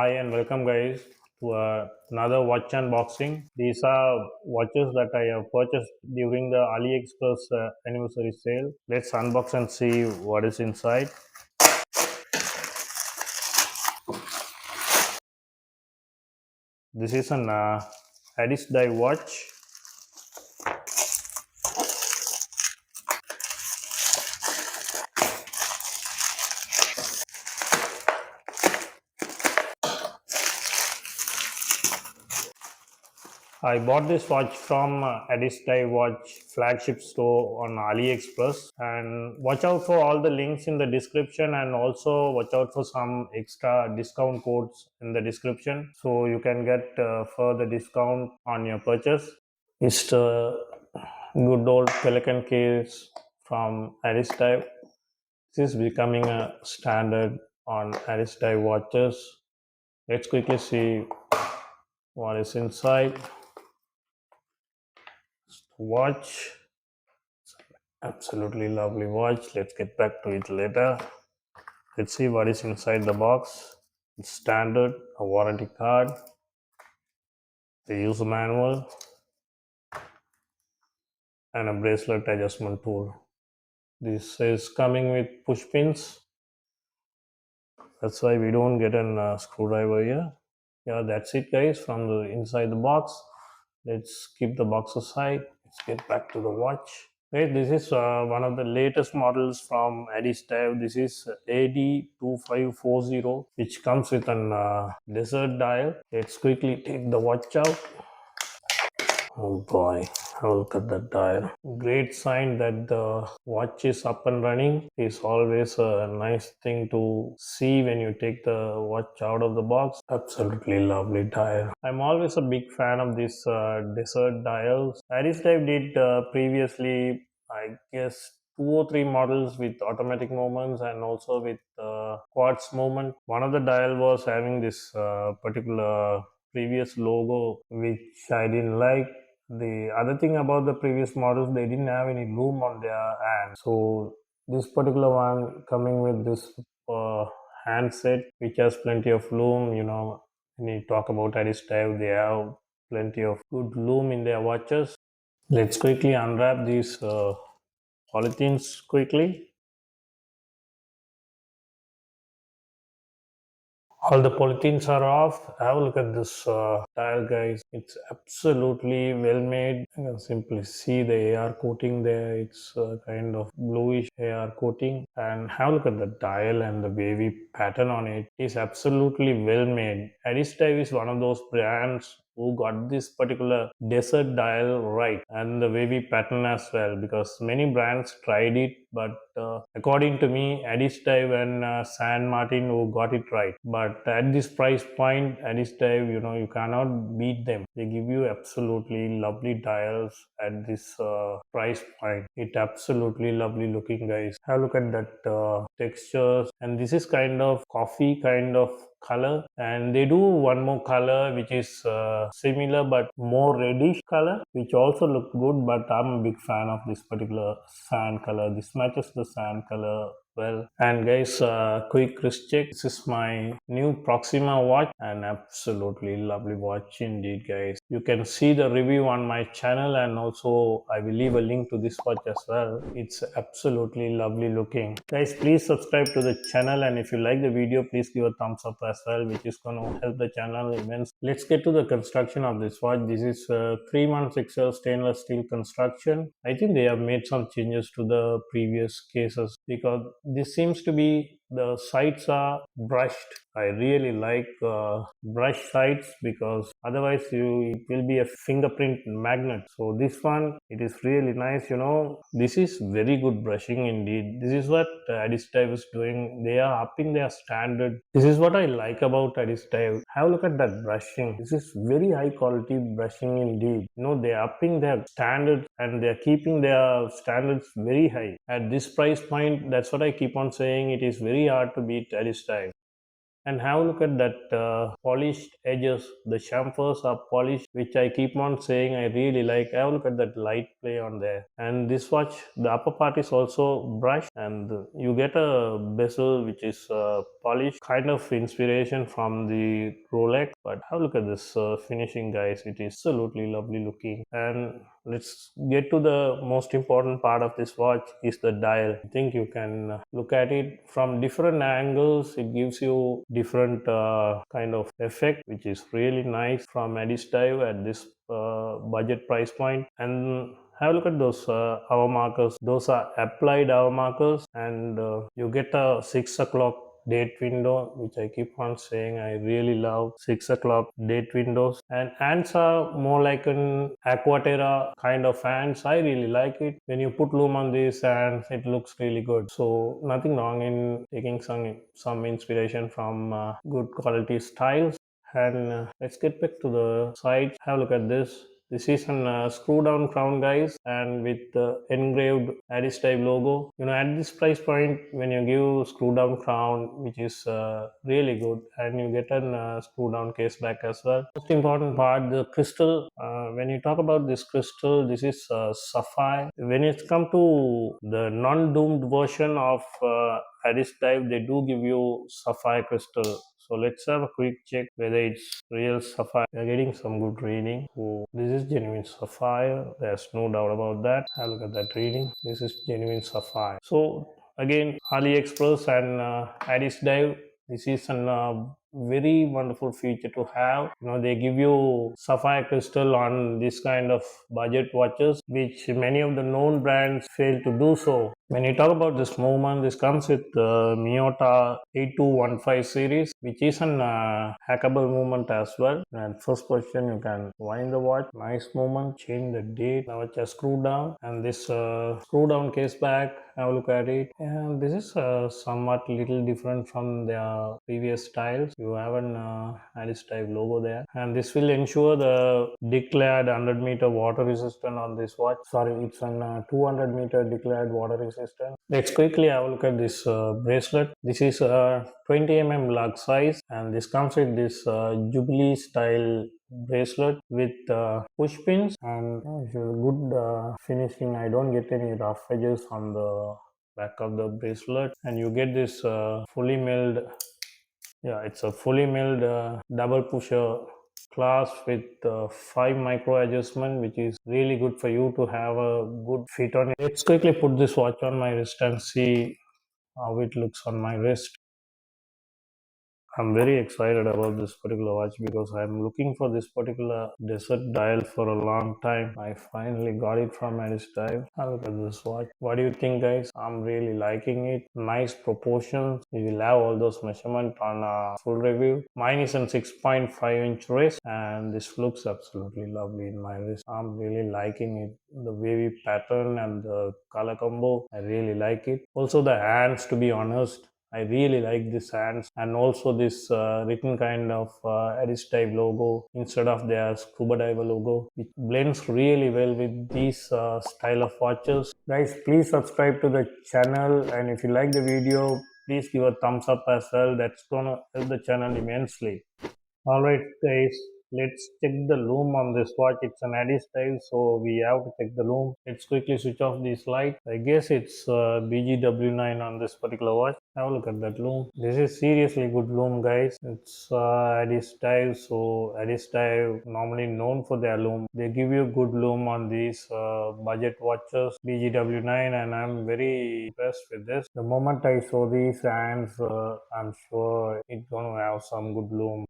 Hi and welcome guys to another watch unboxing. These are watches that I have purchased during the AliExpress anniversary sale. Let's unbox and see what is inside. This is an ADDIESDIVE watch. I bought this watch from ADDIESDIVE Watch flagship store on AliExpress, and watch out for all the links in the description, and also watch out for some extra discount codes in the description so you can get further discount on your purchase. It's the good old Pelican case from ADDIESDIVE. This is becoming a standard on ADDIESDIVE watches. Let's quickly see what is inside. Watch, absolutely lovely watch. Let's get back to it later. Let's see what is inside the box. It's standard, a warranty card, the user manual, and a bracelet adjustment tool. This is coming with push pins. That's why we don't get a screwdriver here. Yeah, that's it guys from the inside the box. Let's keep the box aside. Let's get back to the watch. Right, this is one of the latest models from ADDIESDIVE. This is AD2540, which comes with an desert dial. Let's quickly take the watch out. Oh boy, look at that dial. Great sign that the watch is up and running. It's always a nice thing to see when you take the watch out of the box. Absolutely lovely dial. I'm always a big fan of these desert dials. ADDIESDIVE did previously, I guess, two or three models with automatic movements and also with quartz movement. One of the dial was having this particular previous logo which I didn't like. The other thing about the previous models, they didn't have any loom on their hand. So this particular one coming with this handset which has plenty of loom. When you talk about ADDIESDIVE, they have plenty of good loom in their watches. Let's quickly unwrap these polythenes quickly. All the polythenes are off. Have a look at this tile guys. It's absolutely well made. You can simply see the AR coating there. It's kind of bluish AR coating. And have a look at the dial and the wavy pattern on it. It's absolutely well made. ADDIESDIVE is one of those brands who got this particular desert dial right, and the wavy pattern as well, because many brands tried it, but according to me, ADDIESDIVE and San Martin who got it right. But at this price point, ADDIESDIVE, you cannot beat them. They give you absolutely lovely dials at this price point. It absolutely lovely looking guys. Have a look at that textures, and this is kind of coffee kind of color, and they do one more color which is similar but more reddish color, which also look good, but I'm a big fan of this particular sand color. This matches the sand color well. And guys, quick wrist check. This is my new Proxima watch, and absolutely lovely watch indeed guys. You can see the review on my channel, and also I will leave a link to this watch as well. It's absolutely lovely looking guys. Please subscribe to the channel, and if you like the video, please give a thumbs up as well, which is going to help the channel immensely. Let's get to the construction of this watch. This is 316L stainless steel construction. I think they have made some changes to the previous cases, because this seems to be, the sides are brushed. I really like brush sides, because otherwise it will be a fingerprint magnet. So this one, it is really nice. This is very good brushing indeed. This is what ADDIESDIVE is doing. They are upping their standard. This is what I like about ADDIESDIVE. Have a look at that brushing. This is very high quality brushing indeed. They are upping their standards, and they are keeping their standards very high at this price point. That's what I keep on saying. It is very hard to beat ADDIESDIVE. And have a look at that polished edges. The chamfers are polished, which I keep on saying I really like. Have a look at that light play on there. And this watch, the upper part is also brushed, and you get a bezel which is polished, kind of inspiration from the Rolex. But have a look at this finishing, guys. It is absolutely lovely looking. And let's get to the most important part of this watch is the dial. I think you can look at it from different angles. It gives you different kind of effect, which is really nice from ADDIESDIVE at this budget price point. And have a look at those hour markers. Those are applied hour markers, and you get a 6 o'clock date window, which I keep on saying I really love 6 o'clock date windows. And ants are more like an aquaterra kind of ants. I really like it. When you put loom on these ants, it looks really good. So nothing wrong in taking some inspiration from good quality styles. And let's get back to the side. Have a look at this. This is an screw down crown, guys, and with the engraved ADDIESDIVE logo. You know, at this price point, when you give screw down crown, which is really good, and you get an screw down case back as well. Most important part, the crystal. When you talk about this crystal, this is sapphire. When it's come to the non-doomed version of ADDIESDIVE, they do give you sapphire crystal. So let's have a quick check whether it's real sapphire. We are getting some good reading. So this is genuine sapphire. There's no doubt about that. Have a look at that reading. This is genuine sapphire. So again, AliExpress and ADDIESDIVE. This is an very wonderful feature to have. You know, they give you sapphire crystal on this kind of budget watches, which many of the known brands fail to do so. When you talk about this movement, this comes with the Miyota 8215 series, which is an hackable movement as well. And first position, you can wind the watch. Nice movement. Change the date. Now it's just screw down, and this screw down case back. Have a look at it. And this is somewhat little different from their previous styles. You have an ADDIESDIVE logo there, and this will ensure the declared 100-meter water resistant on this watch. Sorry, it's an 200-meter declared water resistant. Let's quickly have a look at this bracelet. This is a 20 lug size, and this comes with this Jubilee style bracelet with push pins, and good finishing. I don't get any rough edges on the back of the bracelet, and you get this fully milled, yeah, it's a fully milled double pusher clasp with 5 micro adjustment, which is really good for you to have a good fit on it. Let's quickly put this watch on my wrist and see how it looks on my wrist. I'm very excited about this particular watch because I'm looking for this particular desert dial for a long time. I finally got it from ADDIESDIVE. Look at this watch. What do you think, guys? I'm really liking it. Nice proportions. You will have all those measurements on a full review. Mine is a 6.5-inch wrist, and this looks absolutely lovely in my wrist. I'm really liking it. The wavy pattern and the color combo, I really like it. Also the hands, to be honest, I really like this hands, and also this written kind of ADDIESDIVE logo instead of their scuba diver logo. It blends really well with these style of watches. Guys, please subscribe to the channel, and if you like the video, please give a thumbs up as well. That's gonna help the channel immensely. Alright guys, let's check the loom on this watch. It's an ADDIESDIVE, so we have to check the loom. Let's quickly switch off this light. I guess it's BGW9 on this particular watch. Have a look at that loom. This is seriously good loom, guys. It's ADDIESDIVE, so ADDIESDIVE normally known for their loom. They give you good loom on these budget watches, BGW9, and I'm very impressed with this. The moment I saw these hands, I'm sure it's gonna have some good loom.